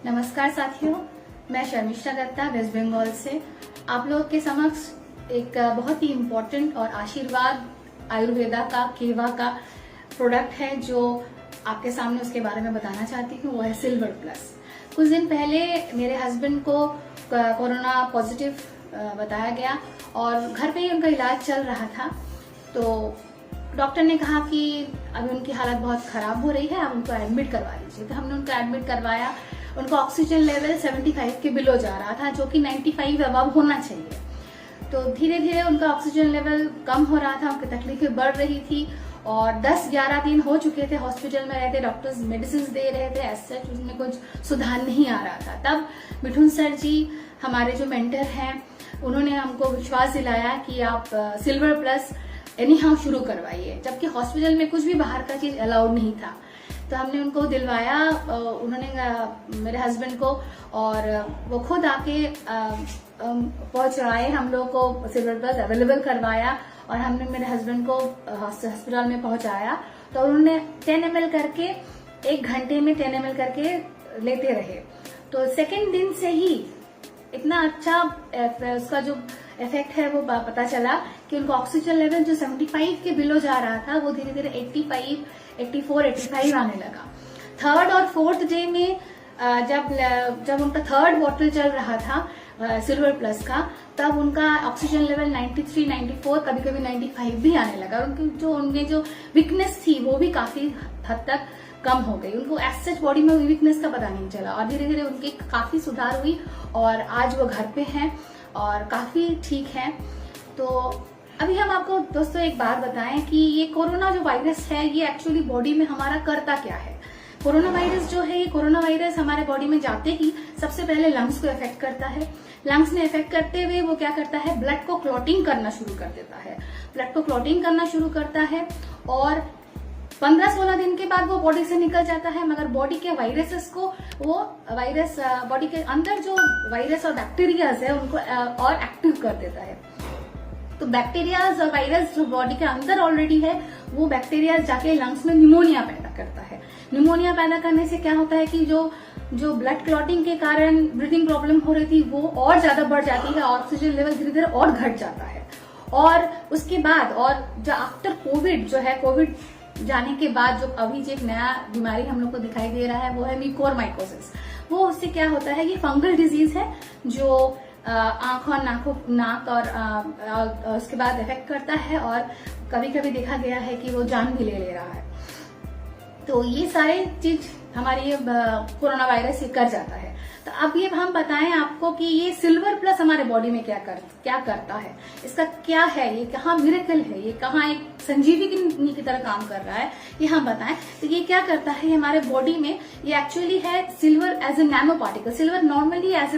नमस्कार साथियों, मैं शर्मिष्ठा दत्ता वेस्ट बंगाल से आप लोग के समक्ष एक बहुत ही इम्पोर्टेंट और आशीर्वाद आयुर्वेदा का केवा का प्रोडक्ट है जो आपके सामने उसके बारे में बताना चाहती हूँ। वो है सिल्वर प्लस। कुछ दिन पहले मेरे हस्बैंड को कोरोना पॉजिटिव बताया गया और घर पे ही उनका इलाज चल रहा था। तो डॉक्टर ने कहा कि अभी उनकी हालत बहुत खराब हो रही है, आप उनको एडमिट करवा लीजिए। तो हमने उनको एडमिट करवाया। उनका ऑक्सीजन लेवल 75 के बिलो जा रहा था, जो कि 95 अबव होना चाहिए। तो धीरे धीरे उनका ऑक्सीजन लेवल कम हो रहा था, उनकी तकलीफें बढ़ रही थी और 10-11 दिन हो चुके थे हॉस्पिटल में रहते। डॉक्टर्स मेडिसिन दे रहे थे, ऐसे उसमें कुछ सुधार नहीं आ रहा था। तब मिठुन सर जी, हमारे जो मेंटर हैं, उन्होंने हमको विश्वास दिलाया कि आप सिल्वर प्लस एनी हाउ शुरू करवाइए, जबकि हॉस्पिटल में कुछ भी बाहर का चीज अलाउड नहीं था। तो हमने उनको दिलवाया, उन्होंने मेरे हस्बैंड को, और वो खुद आके पहुंचाए हम लोग को सिल्वर प्लस अवेलेबल करवाया और हमने मेरे हस्बैंड को हॉस्पिटल में पहुंचाया। तो उन्होंने 10 ml करके 1 घंटे में 10 ml करके लेते रहे। तो सेकेंड दिन से ही इतना अच्छा उसका जो इफेक्ट है वो पता चला कि उनका ऑक्सीजन लेवल जो 75 के बिलो जा रहा था वो धीरे धीरे 85, 84, 85 आने लगा। थर्ड और फोर्थ डे में जब उनका थर्ड बॉटल चल रहा था सिल्वर प्लस का, तब उनका ऑक्सीजन लेवल 93, 94, कभी कभी 95 भी आने लगा। उनकी जो वीकनेस थी वो भी काफी हद तक कम हो गई। उनको एज बॉडी में वीकनेस का पता नहीं चला और धीरे धीरे उनकी काफी सुधार हुई और आज वो घर पे हैं और काफी ठीक हैं। तो अभी हम आपको दोस्तों एक बात बताएं कि ये कोरोना जो वायरस है ये एक्चुअली बॉडी में हमारा करता क्या है। कोरोना वायरस जो है, ये कोरोना वायरस हमारे बॉडी में जाते ही सबसे पहले लंग्स को इफेक्ट करता है। लंग्स में इफेक्ट करते हुए वो क्या करता है, ब्लड को क्लॉटिंग करना शुरू कर देता है। ब्लड को क्लॉटिंग करना शुरू करता है और 15-16 दिन के बाद वो बॉडी से निकल जाता है। मगर बॉडी के वायरसेस को वो वायरस बॉडी के अंदर जो वायरस और बैक्टीरियाज है उनको और एक्टिव कर देता है। तो बैक्टीरियाज और वायरस जो बॉडी के अंदर ऑलरेडी है, वो बैक्टीरियाज जाके लंग्स में निमोनिया पैदा करता है। निमोनिया पैदा करने से क्या होता है कि जो ब्लड क्लॉटिंग के कारण ब्रीथिंग प्रॉब्लम हो रही थी वो और ज्यादा बढ़ जाती है, ऑक्सीजन लेवल धीरे धीरे और घट जाता है। और उसके बाद और जो आफ्टर कोविड जो है, कोविड जाने के बाद जो अभी जो एक नया बीमारी हम लोग को दिखाई दे रहा है वो है म्यूकोरमाइकोसिस। वो उससे क्या होता है, ये फंगल डिजीज है जो आंख और नाक और उसके बाद इफेक्ट करता है और कभी कभी देखा गया है कि वो जान भी ले रहा है। तो ये सारे चीज हमारी कोरोना वायरस ये कर जाता है। तो अब ये हम बताएं आपको कि ये सिल्वर प्लस हमारे बॉडी में क्या करता है, इसका क्या है, ये कहाँ मिरेकल है, ये कहाँ एक संजीवनी की तरह काम कर रहा है, ये हम बताएं। तो ये क्या करता है हमारे बॉडी में, ये एक्चुअली है silver as a nano particle. Silver normally as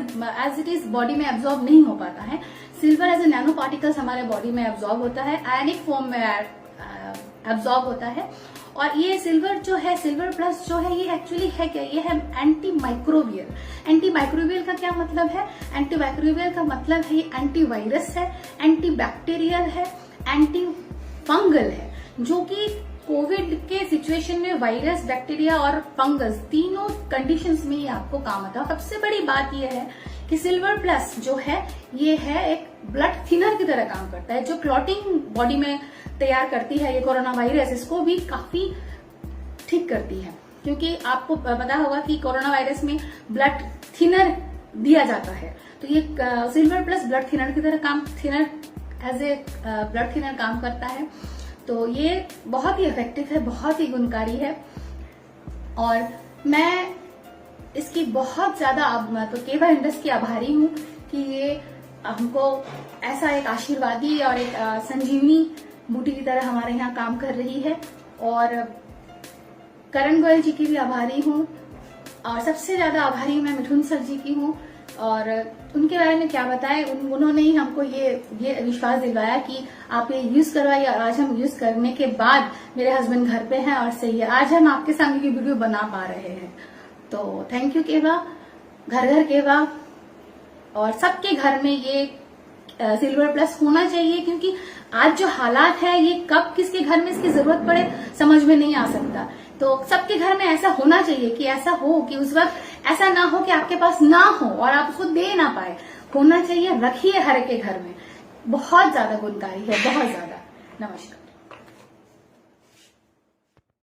it is body में एब्जॉर्ब नहीं हो पाता है। Silver as a nano particles हमारे बॉडी में एब्जॉर्ब होता है, आयनिक फॉर्म में एब्जॉर्ब होता है। और ये सिल्वर जो है, सिल्वर प्लस जो है, ये एक्चुअली है क्या, ये है एंटी माइक्रोबियल। एंटी माइक्रोबियल का क्या मतलब है, एंटी माइक्रोबियल का मतलब है ये एंटी वायरस है, एंटी बैक्टीरियल है, एंटी फंगल है, जो कि कोविड के सिचुएशन में वायरस, बैक्टीरिया और फंगस तीनों कंडीशंस में ये आपको काम आता है। सबसे बड़ी बात ये है कि सिल्वर प्लस जो है ये है एक ब्लड थिनर की तरह काम करता है। जो क्लॉटिंग बॉडी में तैयार करती है ये कोरोना वायरस, इसको भी काफी ठीक करती है। क्योंकि आपको पता होगा कि कोरोना वायरस में ब्लड थिनर दिया जाता है, तो ये सिल्वर प्लस ब्लड थिनर की तरह एज ए ब्लड थिनर काम करता है। तो ये बहुत ही इफेक्टिव है, बहुत ही गुणकारी है और मैं इसकी बहुत ज्यादा तो केवा इंडस्ट्री की आभारी हूँ कि ये हमको ऐसा एक आशीर्वादी और एक संजीवनी बूटी की तरह हमारे यहाँ काम कर रही है। और करण गोयल जी की भी आभारी हूँ और सबसे ज्यादा आभारी मैं मिठुन सर जी की हूँ। और उनके बारे में क्या बताएं, उन्होंने ही हमको ये विश्वास दिलवाया कि आप ये यूज करवाइए। और आज हम यूज करने के बाद मेरे हस्बैंड घर पे हैं और सही है, आज हम आपके सामने की वीडियो बना पा रहे हैं। तो थैंक यू केवा, घर घर केवा। और सबके घर में ये सिल्वर प्लस होना चाहिए, क्योंकि आज जो हालात है ये कब किसके घर में इसकी जरूरत पड़े समझ में नहीं आ सकता। तो सबके घर में ऐसा होना चाहिए कि ऐसा हो कि उस वक्त ऐसा ना हो कि आपके पास ना हो और आप उसको दे ना पाए। होना चाहिए, रखिए हर एक के घर में। बहुत ज्यादा गुणकारी है, बहुत ज्यादा। नमस्कार।